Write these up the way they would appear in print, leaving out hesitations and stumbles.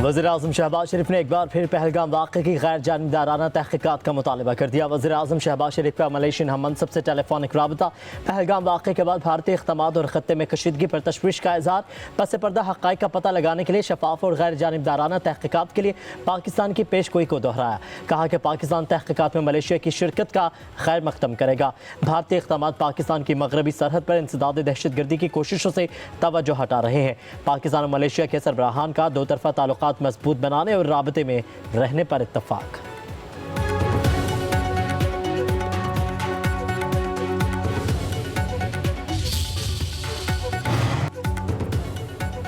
वज़ीर-ए-आज़म शहबाज शरीफ ने एक बार फिर पहलगाम वाक़े की गैर जानिबदाराना तहक़ीक़ात का मुतालबा कर दिया। वज़ीर-ए-आज़म शहबाज शरीफ का मलेशियन हम मनसब से टेलीफोनिक राबता। पहलगाम वाक़े के बाद भारतीय इक़दामात और ख़त्ते में कशीदगी पर तशवीश का इज़हार। पस पर्दा हक़ाइक़ का पता लगाने के लिए शफ़ाफ़ और गैर जानिबदाराना तहक़ीक़ात के लिए पाकिस्तान की पेशगोई को दोहराया। कहा कि पाकिस्तान तहक़ीक़ात में मलेशिया की शिरकत का खैर मक़दम करेगा। भारतीय इक़दामात पाकिस्तान की मग़रबी सरहद पर इंसदाद दहशतगर्दी की कोशिशों से तवज्जो हटा रहे हैं। पाकिस्तान और मलेशिया के सरबराहान का दो तरफ़ा ताल्लुक़ात मजबूत बनाने और राबते में रहने पर इत्तफ़ाक़।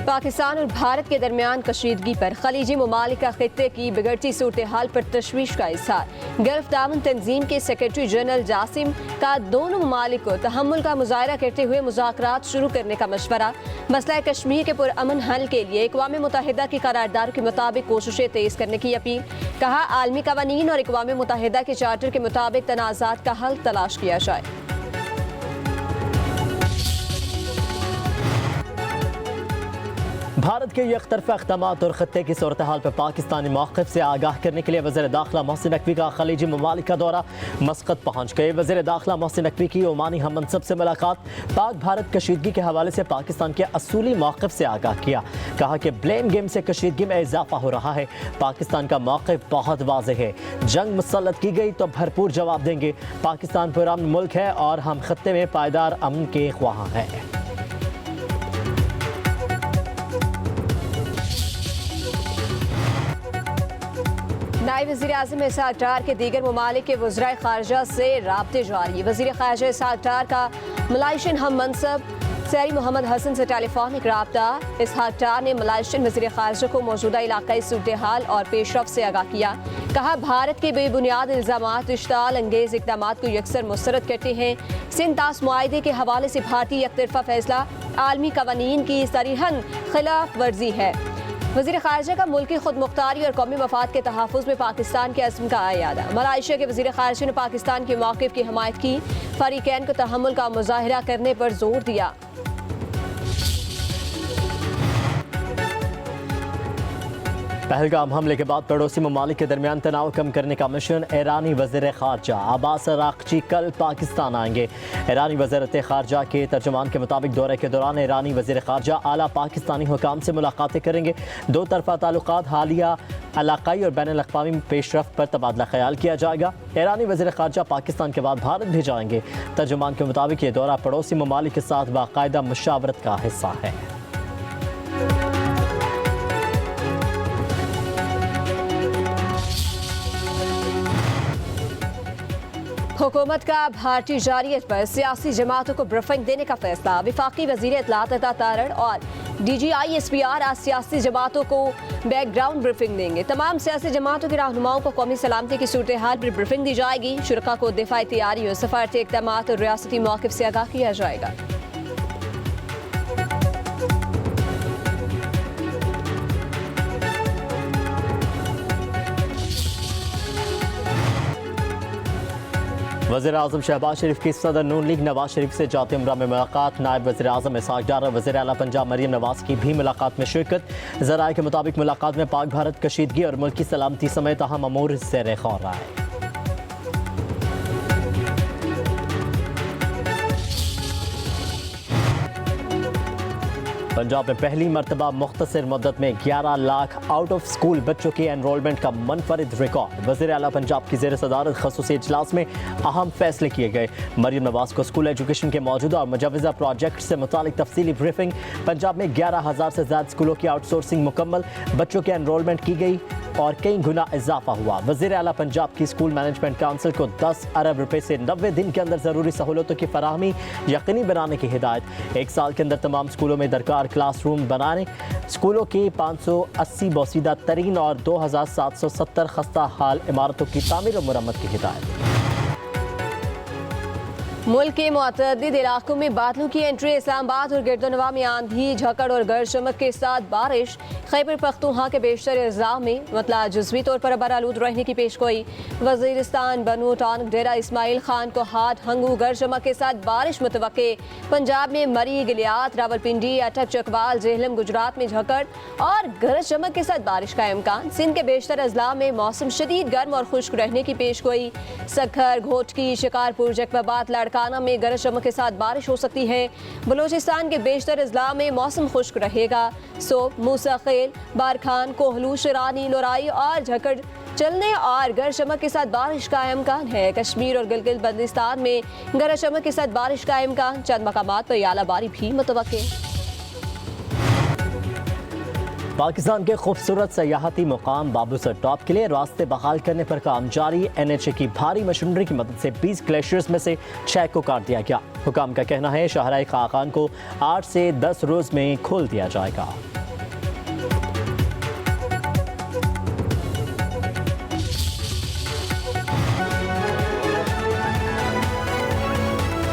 पाकिस्तान और भारत के दरमियान कशीदगी पर खलीजी ममालिक का खित्ते की बिगड़ती सूरत हाल पर तशवीश का इज़हार। गल्फ ताउन तंजीम के सेक्रेटरी जनरल जासिम का दोनों ममालिक को तहम्मुल का मुजाहरा करते हुए मुज़ाकरात शुरू करने का मशवरा। मसला कश्मीर के पुरअमन हल के लिए अक़वाम मुत्तहिदा की करारदाद के मुताबिक कोशिशें तेज़ करने की अपील। कहा आलमी क़वानीन और अक़वाम मुत्तहिदा के चार्टर के मुताबिक तनाज़ात का हल तलाश किया जाए। भारत के यकतरफा इक़दामात और ख़त्ते की सूरत हाल पर पाकिस्तानी मौक़िफ़ से आगाह करने के लिए वज़ीर दाखिला मोहसिन नकवी का खलीजी ममालिक का दौरा। मस्कत पहुँच गए। वज़ीर दाखिला मोहसिन नकवी की ओमानी हम मनसब से मुलाकात। पाक भारत कशीदगी के हवाले से पाकिस्तान के असूली मौक़िफ़ से आगाह किया। कहा कि ब्लेम गेम से कशीदगी में इजाफा हो रहा है। पाकिस्तान का मौक़िफ़ बहुत वाज़ेह है। जंग मुसल्लत की गई तो भरपूर जवाब देंगे। पाकिस्तान पुरअमन मुल्क है और हम ख़त्ते में पायदार अमन के ख्वाह हैं। नायब वज़ीर-ए-आज़म इसहाक़ डार के दीगर ममालिक के वज़राए ख़ारिजा से राब्ते जारी। वज़ीर ख़ारिजा इसहाक़ डार का मलाइशियन हम मनसब सैरी मोहम्मद हसन से टेलीफोनिक राब्ता। इसहाक़ डार ने मलाइशियन वज़ीर ख़ारिजा को मौजूदा इलाक़ाई सूरत हाल और पेशरफ से आगाह किया। कहा भारत के बेबुनियाद इल्ज़ामात इश्ताल अंगेज़ इक़दामात को यकसर मुस्तरद करते हैं। सिंध तास मुआहदे के हवाले से भारतीय एकतरफ़ा फ़ैसला आलमी क़वानीन की सरीहन खिलाफ वर्जी है। वज़ीर ख़ारिजा का मुल्की खुद मुख्तारी और कौमी मफाद के तहफ़्फ़ुज़ में पाकिस्तान के अज़्म का आयादा। मलाइशिया के वज़ीर ख़ारिजा ने पाकिस्तान के मौक़िफ़ की हमायत की। फ़रीक़ैन को तहम्मुल का मुज़ाहिरा करने पर जोर दिया। पहलगाम हमले के बाद पड़ोसी ममालिक के दरमियान तनाव कम करने का मिशन। ईरानी वज़ीर ख़ारिजा अब्बास अराग़ची कल पाकिस्तान आएंगे। ईरानी वज़ारत ख़ारिजा के तर्जुमान के मुताबिक दौरे के दौरान ईरानी वज़ीर ख़ारिजा आला पाकिस्तानी हुकाम से मुलाकातें करेंगे। दो तरफ़ा ताल्लुक़ात, हालिया इलाक़ाई और बैनुल अक़वामी पेशरफ़्त पर तबादला ख़याल किया जाएगा। ईरानी वज़ीर ख़ारिजा पाकिस्तान के बाद भारत भी जाएंगे। तर्जुमान के मुताबिक ये दौरा पड़ोसी ममालिक के साथ बाकायदा मुशावरत का हिस्सा है। हुकूमत का भारतीय जारियत पर सियासी जमातों को ब्रीफिंग देने का फैसला। वफाकी वज़ीर इत्तलात अता तारड़ और DGI-SPR आज सियासी जमातों को बैकग्राउंड ब्रीफिंग देंगे। तमाम सियासी जमातों के रहनुमाओं को कौमी सलामती की सूरत हाल पर ब्रीफिंग दी जाएगी। शुरका को दिफाई तैयारी और सफारती इक़दामात और रियासती मौक़िफ़ से आगाह किया जाएगा। वज़ीर-ए-आज़म शहबाज शरीफ की सदर नून लीग नवाज शरीफ से जाती उम्रा में मुलाकात। नायब वज़ीर-ए-आज़म इसहाक़ डार और वज़ीर आला पंजाब मरीम नवाज की भी मुलाकात में शिरकत। ज़राए के मुताबिक मुलाकात में पाक भारत कशीदगी और मुल्की सलामती समेत अहम अमूर ज़ेर ग़ौर रहे। पंजाब में पहली मरतबा मुख्तसर मुद्दत में 11 लाख आउट ऑफ स्कूल बच्चों की एनरोलमेंट का मुनफरिद रिकॉर्ड। वज़ीर आला पंजाब की ज़ेर सदारत ख़ुसूसी इजलास में अहम फैसले किए गए। मरीम नवाज को स्कूल एजुकेशन के मौजूदा और मुजवज़ा प्रोजेक्ट से मुतालिक तफसीली ब्रीफिंग। पंजाब में 11,000 से ज़्यादा स्कूलों की आउटसोर्सिंग मुकम्मल, बच्चों की एनरोलमेंट की गई और कई गुना इजाफा हुआ। वज़ीर आला पंजाब की स्कूल मैनेजमेंट काउंसिल को 10 अरब रुपए से 90 दिन के अंदर ज़रूरी सहूलतों की फराहमी यकीनी बनाने की हिदायत। एक साल के अंदर तमाम स्कूलों में दरकार क्लासरूम बनाने, स्कूलों की 580 बोसीदा तरीन और 2770 खस्ता हाल इमारतों की तामीर और मुरम्मत की हिदायत। मुल्क के मुतअद्दिद इलाकों में बादलों की एंट्री। इस्लामाबाद और गिरदोनवा में आंधी, झकड़ और गरज चमक के साथ बारिश। खैबर पख्तूनख्वा के बेशतर अजला में मतलब जुज़वी तौर पर बरालूद रहने की पेशगोई। वज़ीरिस्तान, बनू, टांग, डेरा इस्माइल खान को हाथ, हंगू, गरज चमक के साथ बारिश मुतवक्के। पंजाब में मरी, गिलियात, रावलपिंडी, अटक, चकवाल, जेहलम। गुजरात में झकड़ और गरज चमक के साथ बारिश का इम्कान। सिंध के बेशतर अजला में मौसम शदीद गर्म और खुश्क रहने की पेशगोई। सखर, घोटकी, शिकारपुर, जैकबाबाद, लाड़काना में गरज चमक के साथ बारिश हो सकती है। बलूचिस्तान के बेशतर अजला में मौसम खुश्क रहेगा। सोप, मूसा खेल, बारखान, कोहलू, शिरानी, लोराई और झकड़ चलने और गरज चमक के साथ बारिश का इम्कान है। कश्मीर और गिलगित बल्तिस्तान में गरज चमक के साथ बारिश का इम्कान। चंद मकामात पर यालाबारी भी मुतवक्के। पाकिस्तान के खूबसूरत सयाहती मुकाम बाबूसर टॉप के लिए रास्ते बहाल करने पर काम जारी। NHA की भारी मशीनरी की मदद से 20 ग्लेशियर्स में से 6 को काट दिया गया। हुकाम का कहना है शाहराह खाकान को 8 से 10 रोज में खोल दिया जाएगा।